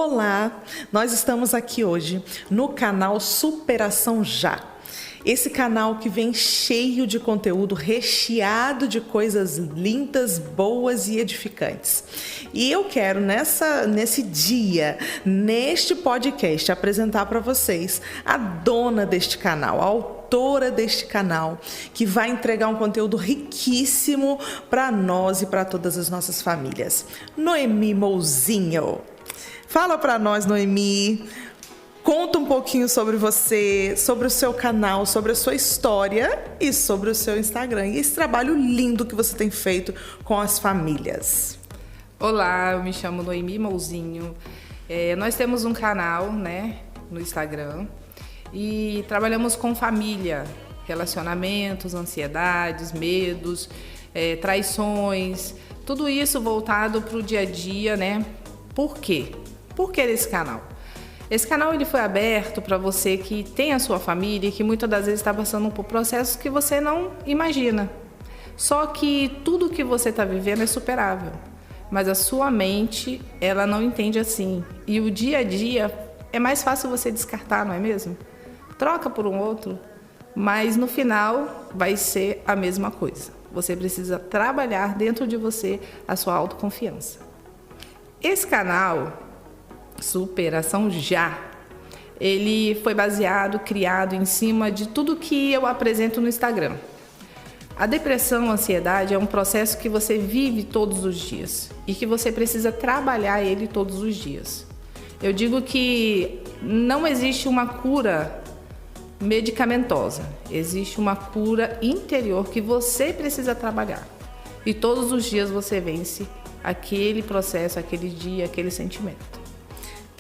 Olá, nós estamos aqui hoje no canal Superação Já. Esse canal que vem cheio de conteúdo, recheado de coisas lindas, boas e edificantes. E eu quero nesse dia, neste podcast, apresentar para vocês a dona deste canal, a autora deste canal, que vai entregar um conteúdo riquíssimo para nós e para todas as nossas famílias. Noemi Mouzinho. Fala para nós, Noemi. Conta um pouquinho sobre você, sobre o seu canal, sobre a sua história e sobre o seu Instagram. E esse trabalho lindo que você tem feito com as famílias. Olá, eu me chamo Noemi Mouzinho. Nós temos um canal, no Instagram e trabalhamos com família, relacionamentos, ansiedades, medos, traições, tudo isso voltado para o dia a dia, Por quê? Por que esse canal? Esse canal ele foi aberto para você que tem a sua família e que muitas das vezes está passando por processos que você não imagina. Só que tudo que você está vivendo é superável, mas a sua mente ela não entende assim. E o dia a dia é mais fácil você descartar, não é mesmo? Troca por um outro, mas no final vai ser a mesma coisa. Você precisa trabalhar dentro de você a sua autoconfiança. Esse canal Superação Já, ele foi baseado, criado em cima de tudo que eu apresento no Instagram. A depressão, a ansiedade é um processo que você vive todos os dias e que você precisa trabalhar ele todos os dias. Eu digo que não existe uma cura medicamentosa, existe uma cura interior que você precisa trabalhar. E todos os dias você vence aquele processo, aquele dia, aquele sentimento.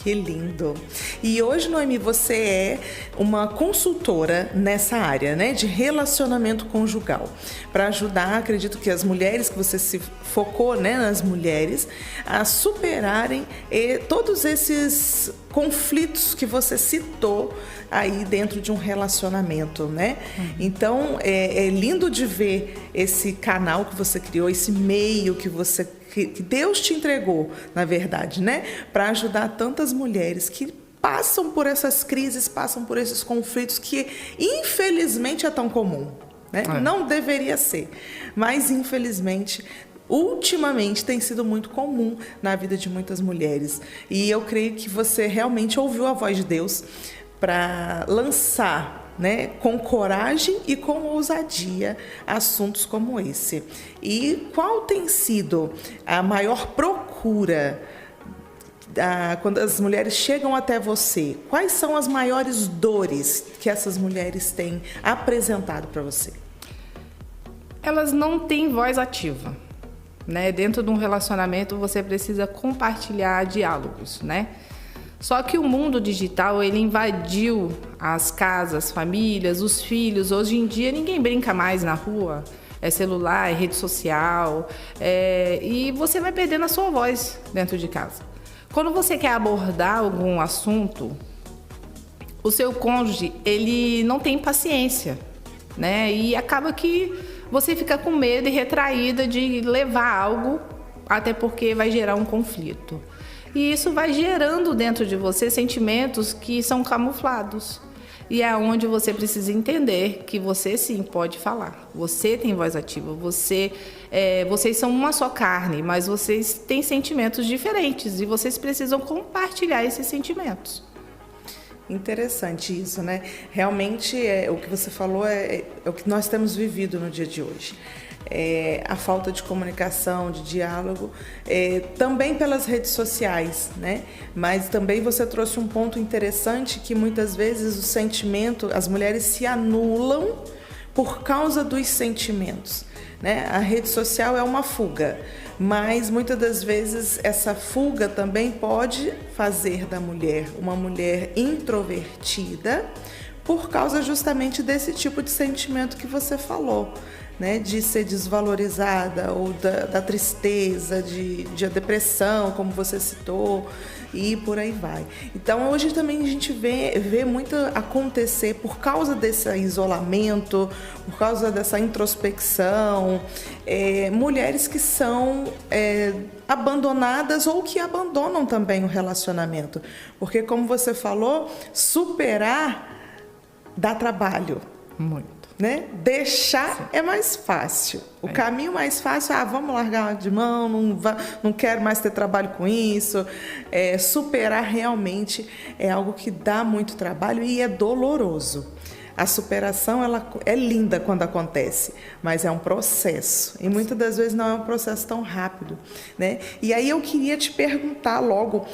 Que lindo! E hoje, Noemi, você é uma consultora nessa área, de relacionamento conjugal, para ajudar, acredito que as mulheres, que você se focou, nas mulheres, a superarem todos esses conflitos que você citou aí dentro de um relacionamento, Então, é lindo de ver esse canal que você criou, esse meio que Deus te entregou, na verdade, para ajudar tantas mulheres que passam por essas crises, passam por esses conflitos que, infelizmente, é tão comum, Não deveria ser, mas, infelizmente, ultimamente tem sido muito comum na vida de muitas mulheres. E eu creio que você realmente ouviu a voz de Deus para lançar, com coragem e com ousadia, assuntos como esse. E qual tem sido a maior procura quando as mulheres chegam até você? Quais são as maiores dores que essas mulheres têm apresentado para você? Elas não têm voz ativa, Dentro de um relacionamento você precisa compartilhar diálogos, Só que o mundo digital, ele invadiu as casas, as famílias, os filhos. Hoje em dia, ninguém brinca mais na rua. É celular, é rede social. E você vai perdendo a sua voz dentro de casa. Quando você quer abordar algum assunto, o seu cônjuge, ele não tem paciência, E acaba que você fica com medo e retraída de levar algo, até porque vai gerar um conflito. E isso vai gerando dentro de você sentimentos que são camuflados. E é onde você precisa entender que você sim pode falar. Você tem voz ativa, vocês são uma só carne, mas vocês têm sentimentos diferentes e vocês precisam compartilhar esses sentimentos. Interessante isso, Realmente, o que você falou é o que nós temos vivido no dia de hoje. A falta de comunicação, de diálogo, também pelas redes sociais, Mas também você trouxe um ponto interessante que muitas vezes o sentimento, as mulheres se anulam por causa dos sentimentos, A rede social é uma fuga, mas muitas das vezes essa fuga também pode fazer da mulher uma mulher introvertida por causa justamente desse tipo de sentimento que você falou, de ser desvalorizada ou da tristeza, de a depressão, como você citou, e por aí vai. Então, hoje também a gente vê muito acontecer por causa desse isolamento, por causa dessa introspecção, mulheres que são abandonadas ou que abandonam também o relacionamento. Porque, como você falou, superar dá trabalho. Muito. Né? Deixar é mais fácil. O caminho mais fácil é, vamos largar de mão, não quero mais ter trabalho com isso. Superar realmente é algo que dá muito trabalho e é doloroso. A superação ela é linda quando acontece, mas é um processo. E muitas das vezes não é um processo tão rápido. Né? E aí eu queria te perguntar logo,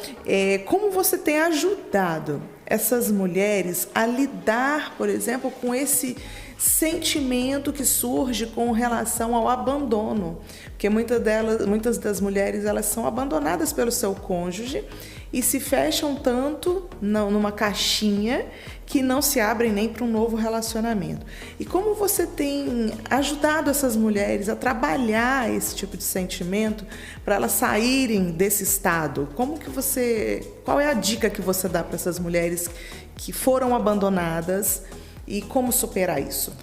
como você tem ajudado essas mulheres a lidar, por exemplo, com esse sentimento que surge com relação ao abandono, porque muitas das mulheres elas são abandonadas pelo seu cônjuge e se fecham tanto numa caixinha que não se abrem nem para um novo relacionamento. E como você tem ajudado essas mulheres a trabalhar esse tipo de sentimento para elas saírem desse estado? Qual é a dica que você dá para essas mulheres que foram abandonadas? E como superar isso?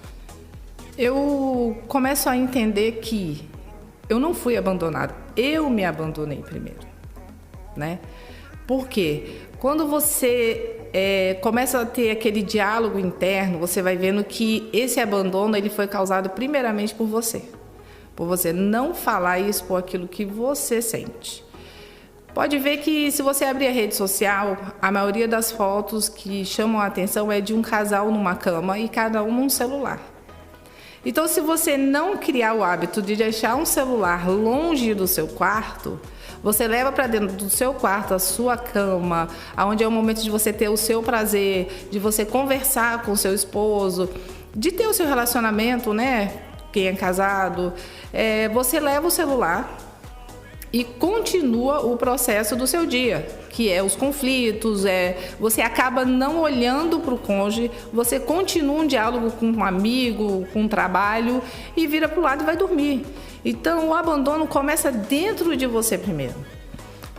Eu começo a entender que eu não fui abandonada, eu me abandonei primeiro, né? Por quê? Quando você começa a ter aquele diálogo interno, você vai vendo que esse abandono ele foi causado primeiramente por você não falar e expor aquilo que você sente. Pode ver que se você abrir a rede social, a maioria das fotos que chamam a atenção é de um casal numa cama e cada um num celular. Então, se você não criar o hábito de deixar um celular longe do seu quarto, você leva para dentro do seu quarto a sua cama, onde é o momento de você ter o seu prazer, de você conversar com o seu esposo, de ter o seu relacionamento, né? Quem é casado, você leva o celular e continua o processo do seu dia, que é os conflitos, você acaba não olhando para o cônjuge, você continua um diálogo com um amigo, com um trabalho e vira para o lado e vai dormir. Então, o abandono começa dentro de você primeiro.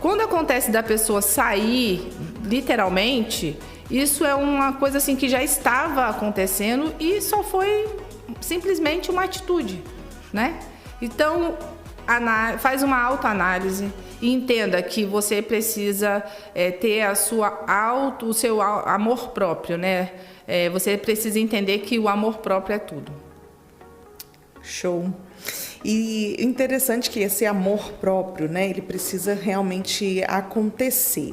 Quando acontece da pessoa sair, literalmente, isso é uma coisa assim que já estava acontecendo e só foi simplesmente uma atitude, né? Então, faz uma autoanálise e entenda que você precisa ter o seu amor próprio, né? Você precisa entender que o amor próprio é tudo. Show. E interessante que esse amor próprio, né, ele precisa realmente acontecer.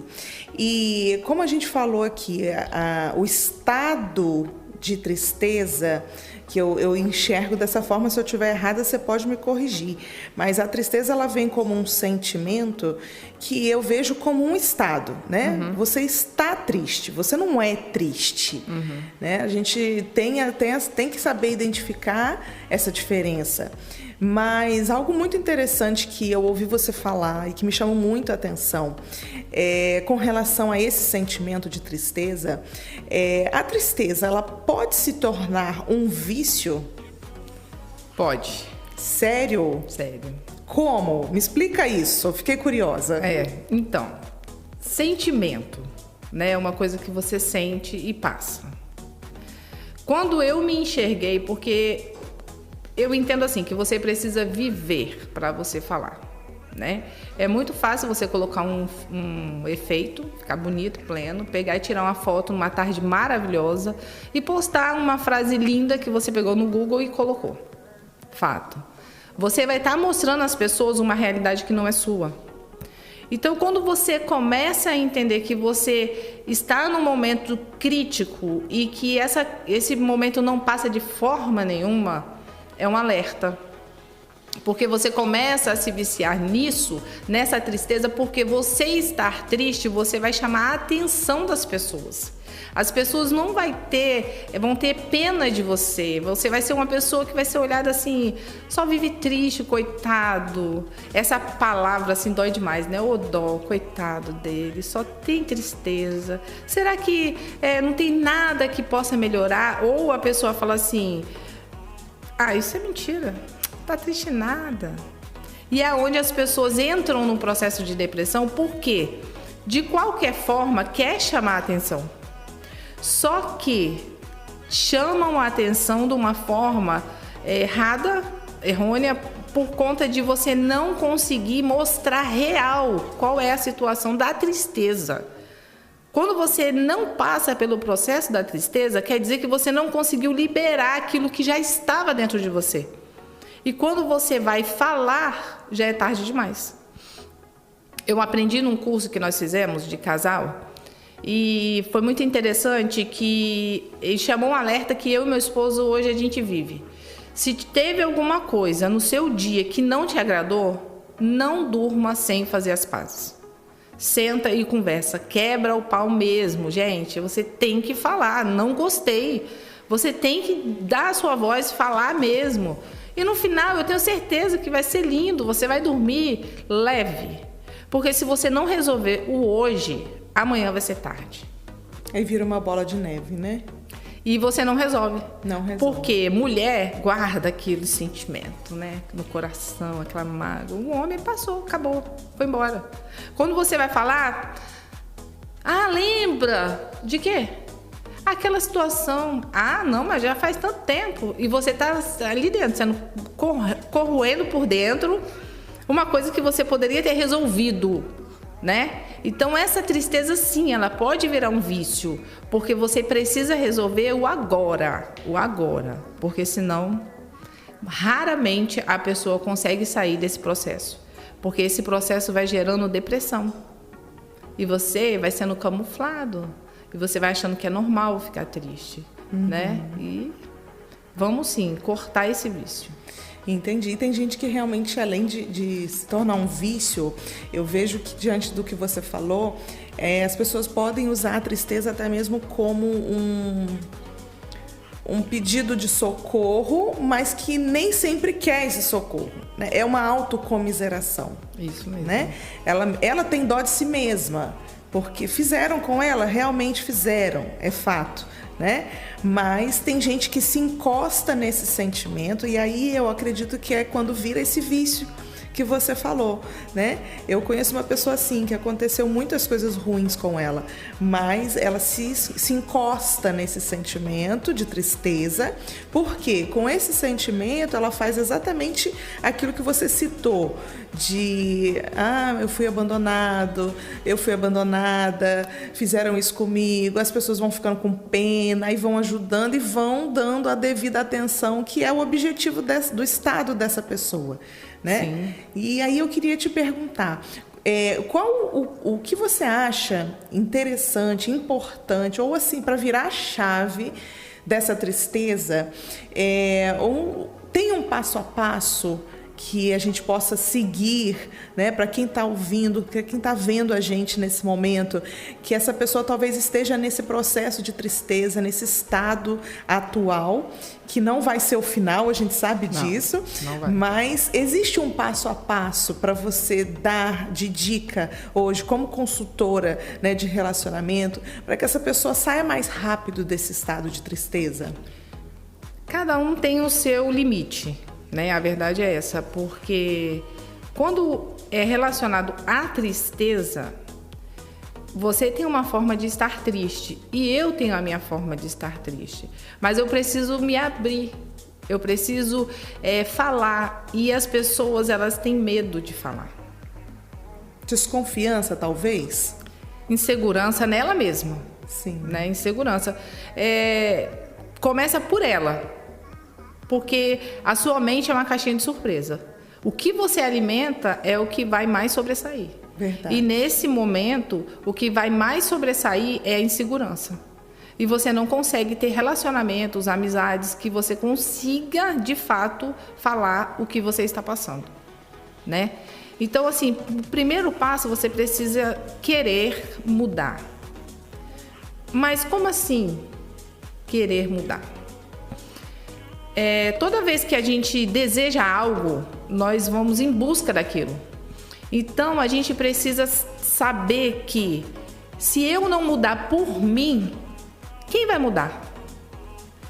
E como a gente falou aqui, o estado de tristeza, que eu enxergo dessa forma, se eu estiver errada, você pode me corrigir. Mas a tristeza, ela vem como um sentimento que eu vejo como um estado, né? Uhum. Você está triste, você não é triste. Uhum. Né? A gente tem que saber identificar essa diferença. Mas algo muito interessante que eu ouvi você falar e que me chamou muito a atenção com relação a esse sentimento de tristeza, a tristeza, ela pode se tornar um vício? Pode. Sério? Sério. Como? Me explica isso, eu fiquei curiosa. Então, sentimento, né, é uma coisa que você sente e passa. Quando eu me enxerguei, porque eu entendo assim, que você precisa viver para você falar, né? É muito fácil você colocar um efeito, ficar bonito, pleno, pegar e tirar uma foto numa tarde maravilhosa e postar uma frase linda que você pegou no Google e colocou. Fato. Você vai estar mostrando às pessoas uma realidade que não é sua. Então, quando você começa a entender que você está num momento crítico e que esse momento não passa de forma nenhuma, é um alerta, porque você começa a se viciar nessa tristeza, porque você estar triste, você vai chamar a atenção das pessoas. As pessoas vão ter pena de você, você vai ser uma pessoa que vai ser olhada assim, só vive triste, coitado. Essa palavra assim dói demais, né? Ô dó, coitado dele, só tem tristeza. Será que não tem nada que possa melhorar? Ou a pessoa fala assim, isso é mentira, tá triste nada. E é onde as pessoas entram num processo de depressão, porque de qualquer forma quer chamar a atenção. Só que chamam a atenção de uma forma errada, errônea, por conta de você não conseguir mostrar real qual é a situação da tristeza. Quando você não passa pelo processo da tristeza, quer dizer que você não conseguiu liberar aquilo que já estava dentro de você. E quando você vai falar, já é tarde demais. Eu aprendi num curso que nós fizemos de casal, e foi muito interessante que ele chamou um alerta que eu e meu esposo hoje a gente vive. Se teve alguma coisa no seu dia que não te agradou, não durma sem fazer as pazes. Senta e conversa, quebra o pau mesmo, gente. Você tem que falar, não gostei. Você tem que dar a sua voz, falar mesmo. E no final, eu tenho certeza que vai ser lindo, você vai dormir leve. Porque se você não resolver o hoje, amanhã vai ser tarde. Aí vira uma bola de neve, né? E você não resolve. Não resolve. Porque mulher guarda aquele sentimento, né? No coração, aquela mágoa. O homem passou, acabou, foi embora. Quando você vai falar, lembra de quê? Aquela situação. Não, mas já faz tanto tempo. E você tá ali dentro, sendo corroendo por dentro uma coisa que você poderia ter resolvido, né? Então essa tristeza sim, ela pode virar um vício, porque você precisa resolver o agora, porque senão raramente a pessoa consegue sair desse processo, porque esse processo vai gerando depressão e você vai sendo camuflado e você vai achando que é normal ficar triste, né? E vamos sim cortar esse vício. Entendi. E tem gente que realmente, além de se tornar um vício, eu vejo que, diante do que você falou, as pessoas podem usar a tristeza até mesmo como um pedido de socorro, mas que nem sempre quer esse socorro, né? É uma autocomiseração. Isso mesmo. Né? Ela tem dó de si mesma, porque fizeram com ela, realmente fizeram, é fato. Né? Mas tem gente que se encosta nesse sentimento e aí eu acredito que é quando vira esse vício que você falou, né? Eu conheço uma pessoa assim, que aconteceu muitas coisas ruins com ela, mas ela se encosta nesse sentimento de tristeza, porque com esse sentimento ela faz exatamente aquilo que você citou, de eu fui abandonado, eu fui abandonada, fizeram isso comigo, as pessoas vão ficando com pena e vão ajudando e vão dando a devida atenção, que é o objetivo do estado dessa pessoa, né? Sim. E aí eu queria te perguntar, o que você acha interessante, importante, ou assim, para virar a chave dessa tristeza, ou tem um passo a passo que a gente possa seguir, né, para quem está ouvindo, para quem está vendo a gente nesse momento, que essa pessoa talvez esteja nesse processo de tristeza, nesse estado atual, que não vai ser o final, a gente sabe disso, não vai. Mas existe um passo a passo para você dar de dica hoje, como consultora, né, de relacionamento, para que essa pessoa saia mais rápido desse estado de tristeza? Cada um tem o seu limite, né? A verdade é essa, porque quando é relacionado à tristeza, você tem uma forma de estar triste e eu tenho a minha forma de estar triste, mas eu preciso me abrir, eu preciso falar, e as pessoas, elas têm medo de falar. Desconfiança, talvez? Insegurança nela mesma. Sim. Né? Insegurança. Começa por ela. Porque a sua mente é uma caixinha de surpresa. O que você alimenta é o que vai mais sobressair. Verdade. E nesse momento, o que vai mais sobressair é a insegurança. E você não consegue ter relacionamentos, amizades, que você consiga, de fato, falar o que você está passando, né? Então, assim, o primeiro passo, você precisa querer mudar. Mas como assim querer mudar? Toda vez que a gente deseja algo, nós vamos em busca daquilo. Então, a gente precisa saber que se eu não mudar por mim, quem vai mudar?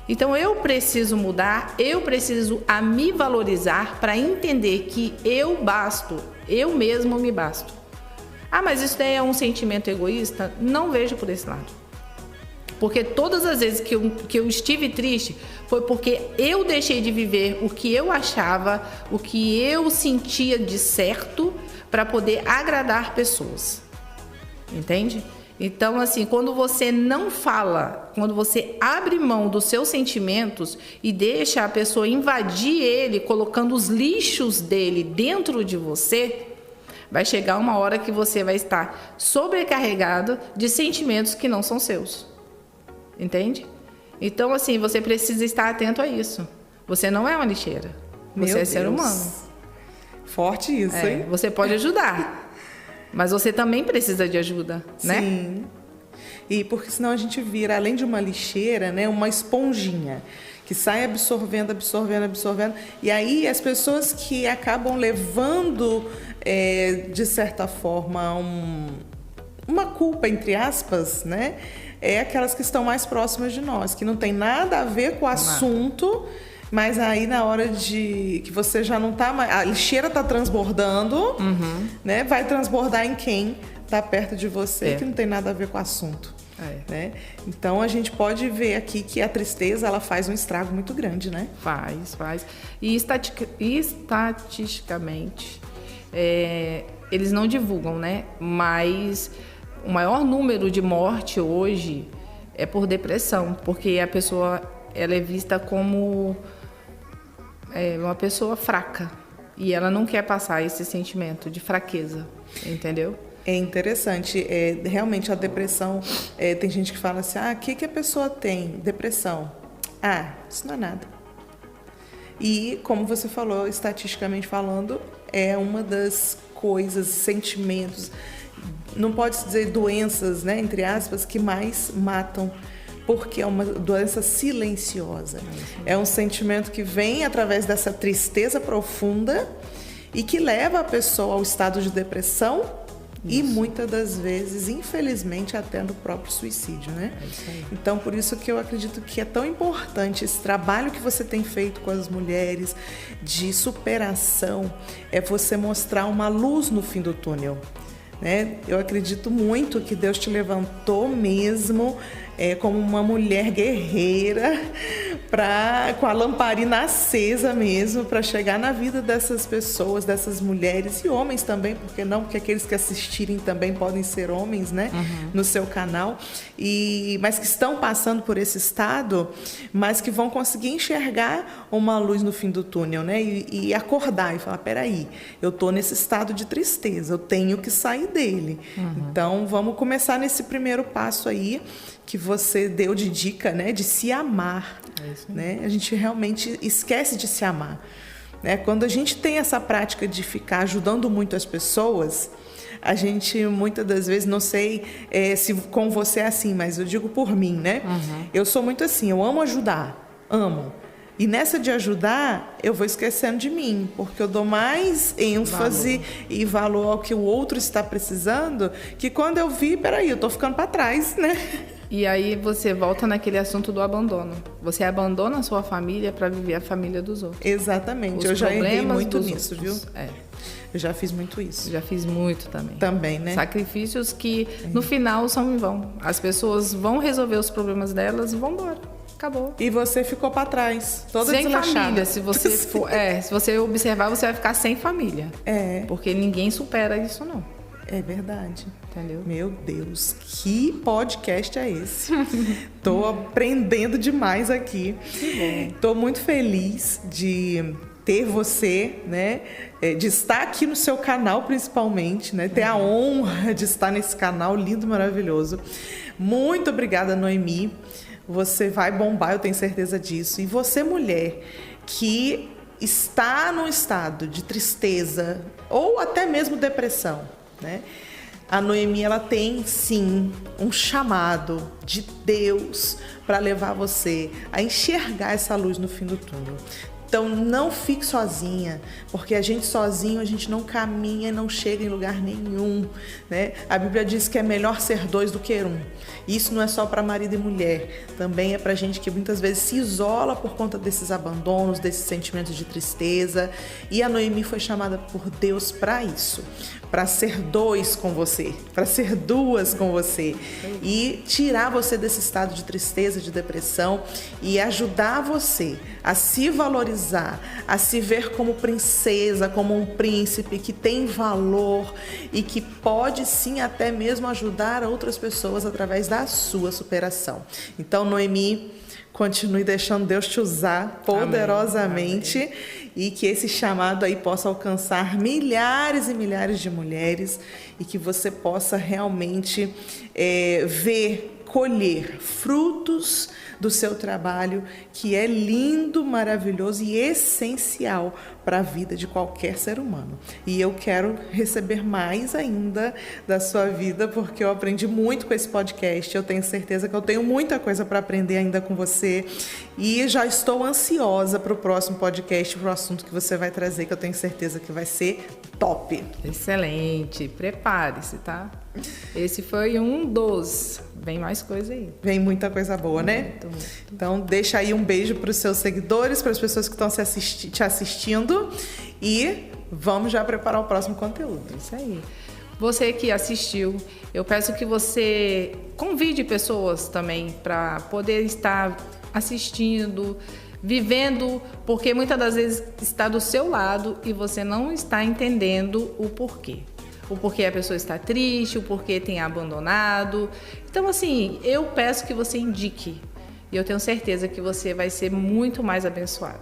Então, eu preciso mudar, eu preciso me valorizar para entender que eu basto, eu mesmo me basto. Mas isso daí é um sentimento egoísta? Não vejo por esse lado. Porque todas as vezes que eu estive triste, foi porque eu deixei de viver o que eu achava, o que eu sentia de certo, para poder agradar pessoas. Entende? Então, assim, quando você não fala, quando você abre mão dos seus sentimentos e deixa a pessoa invadir ele, colocando os lixos dele dentro de você, vai chegar uma hora que você vai estar sobrecarregado de sentimentos que não são seus. Entende? Então, assim, você precisa estar atento a isso. Você não é uma lixeira. Você é ser humano. Forte isso, hein? Você pode ajudar. Mas você também precisa de ajuda, né? Sim. E porque senão a gente vira, além de uma lixeira, né, uma esponjinha que sai absorvendo. E aí as pessoas que acabam levando, de certa forma, uma culpa, entre aspas, né? É aquelas que estão mais próximas de nós, que não tem nada a ver com o assunto. Mas aí na hora de que você já não está mais... A lixeira está transbordando, né? Vai transbordar em quem está perto de você, que não tem nada a ver com o assunto. Né? Então a gente pode ver aqui que a tristeza ela faz um estrago muito grande, né? Faz. E estatisticamente, eles não divulgam, né? Mas o maior número de morte hoje é por depressão, porque a pessoa ela é vista como uma pessoa fraca e ela não quer passar esse sentimento de fraqueza, entendeu? É interessante, realmente a depressão, tem gente que fala assim, o que a pessoa tem? Depressão. Isso não é nada. E, como você falou, estatisticamente falando, é uma das coisas, sentimentos, não pode-se dizer doenças, né, entre aspas, que mais matam, porque é uma doença silenciosa. É um sentimento que vem através dessa tristeza profunda e que leva a pessoa ao estado de depressão e muitas das vezes, infelizmente, até no próprio suicídio, né? Então, por isso que eu acredito que é tão importante esse trabalho que você tem feito com as mulheres de superação, é você mostrar uma luz no fim do túnel. Né? Eu acredito muito que Deus te levantou mesmo como uma mulher guerreira, com a lamparina acesa mesmo, para chegar na vida dessas pessoas, dessas mulheres e homens também, porque não? Porque aqueles que assistirem também podem ser homens, né? No seu canal, mas que estão passando por esse estado, mas que vão conseguir enxergar uma luz no fim do túnel, né? E acordar e falar, peraí, eu estou nesse estado de tristeza, eu tenho que sair dele. Então, vamos começar nesse primeiro passo aí, que você deu de dica, né, de se amar, né? A gente realmente esquece de se amar, né? Quando a gente tem essa prática de ficar ajudando muito as pessoas, a gente muitas das vezes, não sei se com você é assim, mas eu digo por mim, né? Eu sou muito assim, eu amo ajudar, amo. E nessa de ajudar, eu vou esquecendo de mim, porque eu dou mais ênfase e valor ao que o outro está precisando, que quando eu vi, peraí, eu tô ficando para trás, né? E aí você volta naquele assunto do abandono. Você abandona a sua família para viver a família dos outros. Exatamente. Eu já errei muito nisso, viu? Eu já fiz muito isso. Já fiz muito também. Também, né? Sacrifícios que no final são em vão. As pessoas vão resolver os problemas delas e vão embora. Acabou. E você ficou para trás, toda desleixada. Sem família. Se você se você observar, você vai ficar sem família. Porque ninguém supera isso, não. É verdade. Entendeu? Meu Deus, que podcast é esse? Tô aprendendo demais aqui. Tô muito feliz de ter você, né? De estar aqui no seu canal, principalmente, né? Ter a honra de estar nesse canal lindo, maravilhoso. Muito obrigada, Noemi. Você vai bombar, eu tenho certeza disso. E você, mulher, que está num estado de tristeza ou até mesmo depressão, né? A Noemi, ela tem, sim, um chamado de Deus para levar você a enxergar essa luz no fim do túnel. Então, não fique sozinha, porque a gente sozinho, a gente não caminha, não chega em lugar nenhum, né? A Bíblia diz que é melhor ser dois do que um. Isso não é só para marido e mulher, também é para gente que muitas vezes se isola por conta desses abandonos, desses sentimentos de tristeza. E a Noemi foi chamada por Deus para isso, para ser dois com você, para ser duas com você e tirar você desse estado de tristeza, de depressão e ajudar você a se valorizar, a se ver como princesa, como um príncipe que tem valor e que pode sim até mesmo ajudar outras pessoas através da sua superação. Então, Noemi, continue deixando Deus te usar poderosamente. Amém. E que esse chamado aí possa alcançar milhares e milhares de mulheres e que você possa realmente colher frutos do seu trabalho, que é lindo, maravilhoso e essencial para a vida de qualquer ser humano. E eu quero receber mais ainda da sua vida, porque eu aprendi muito com esse podcast. Eu tenho certeza que eu tenho muita coisa para aprender ainda com você e já estou ansiosa para o próximo podcast, para o assunto que você vai trazer, que eu tenho certeza que vai ser top. Excelente, prepare-se, tá? Esse foi um dos. Vem mais coisa aí. Vem muita coisa boa, né? Muito. Então, deixa aí um beijo para os seus seguidores, para as pessoas que estão te assistindo e vamos já preparar o próximo conteúdo. Isso aí. Você que assistiu, eu peço que você convide pessoas também para poder estar assistindo, vivendo, porque muitas das vezes está do seu lado e você não está entendendo o porquê. O porquê a pessoa está triste, o porquê tem abandonado. Então, assim, eu peço que você indique. E eu tenho certeza que você vai ser muito mais abençoado.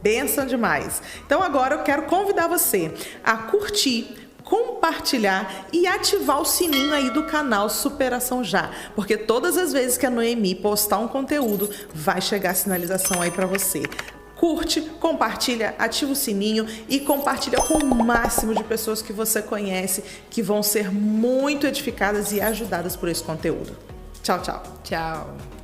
Bênção demais. Então, agora eu quero convidar você a curtir, compartilhar e ativar o sininho aí do canal Superação Já, porque todas as vezes que a Noemi postar um conteúdo, vai chegar a sinalização aí para você. Curte, compartilha, ativa o sininho e compartilha com o máximo de pessoas que você conhece, que vão ser muito edificadas e ajudadas por esse conteúdo. Tchau, tchau. Tchau.